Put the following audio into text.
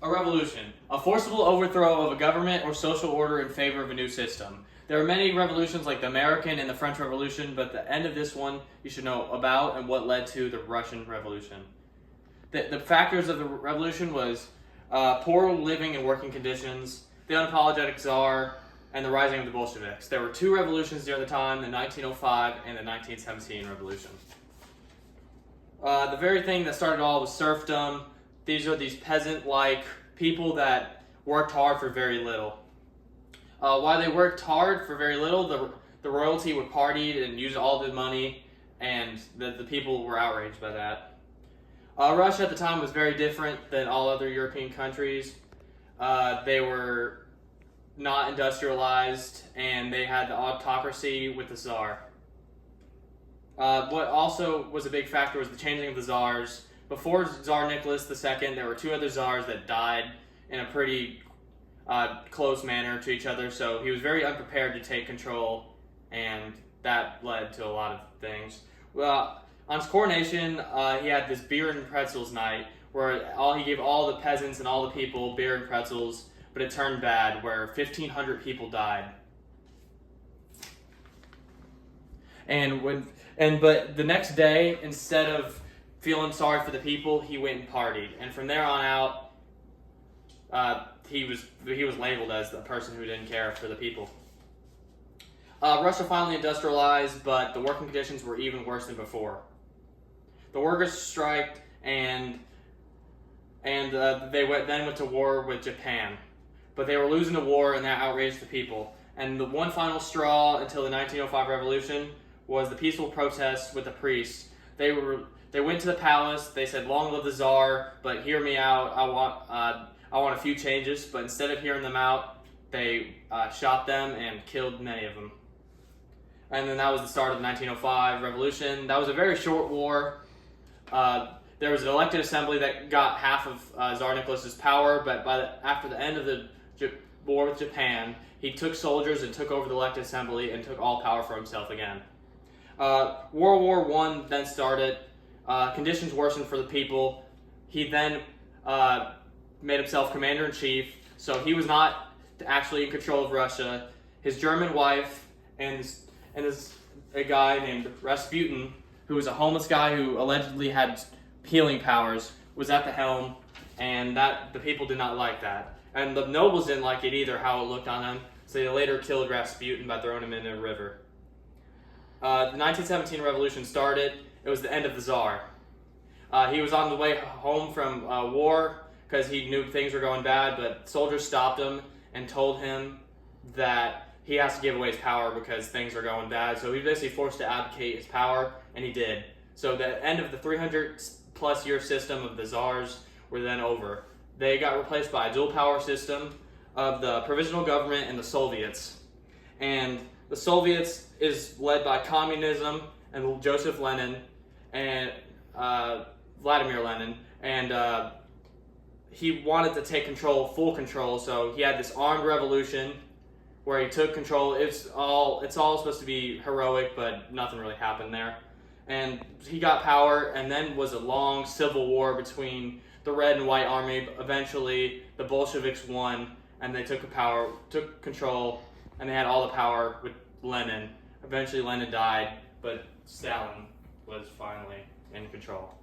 A revolution, a forcible overthrow of a government or social order in favor of a new system. There are many revolutions like the American and the French Revolution, but the end of this one you should know about and what led to the Russian Revolution. The factors of the revolution was poor living and working conditions, the unapologetic czar, and the rising of the Bolsheviks. There were two revolutions during the time, the 1905 and the 1917 revolution. The very thing that started it all was serfdom. These are these peasant-like people that worked hard for very little. While they worked hard for very little, the royalty would party and use all the money, and the people were outraged by that. Russia at the time was very different than all other European countries. They were not industrialized, and they had the autocracy with the Tsar. What also was a big factor was the changing of the Tsars. Before Tsar Nicholas II, there were two other Tsars that died in a pretty close manner to each other, so he was very unprepared to take control, and that led to a lot of things. Well, on his coronation, he had this beer and pretzels night, where he gave all the peasants and all the people beer and pretzels, but it turned bad, where 1,500 people died. But the next day, instead of feeling sorry for the people, he went and partied, and from there on out, he was labeled as the person who didn't care for the people. Russia finally industrialized, but the working conditions were even worse than before. The workers striked, and they went to war with Japan, but they were losing the war, and that outraged the people. And the one final straw until the 1905 revolution was the peaceful protests with the priests. They went to the palace. They said, "Long live the Tsar, but hear me out. I want a few changes." But instead of hearing them out, they shot them and killed many of them. And then that was the start of the 1905 revolution. That was a very short war. There was an elected assembly that got half of Tsar Nicholas's power, but after the end of the war with Japan, he took soldiers and took over the elected assembly and took all power for himself again. World War I then started. Conditions worsened for the people. He then made himself commander-in-chief, so he was not actually in control of Russia. His German wife and a guy named Rasputin, who was a homeless guy who allegedly had healing powers, was at the helm, and the people did not like that. And the nobles didn't like it either, how it looked on them, so they later killed Rasputin by throwing him in a river. The 1917 revolution started. It was the end of the Tsar. He was on the way home from war because he knew things were going bad, but soldiers stopped him and told him that he has to give away his power because things are going bad. So he was basically forced to abdicate his power, and he did. So the end of the 300-plus year system of the Tsars were then over. They got replaced by a dual power system of the provisional government and the Soviets. And the Soviets is led by communism and Joseph Lenin and Vladimir Lenin, and he wanted to take full control. So he had this armed revolution where he took control. It's all supposed to be heroic, but nothing really happened there. And he got power, and then was a long civil war between the Red and White Army. Eventually, the Bolsheviks won, and they took control, and they had all the power with Lenin. Eventually, Lenin died, but Stalin was finally in control.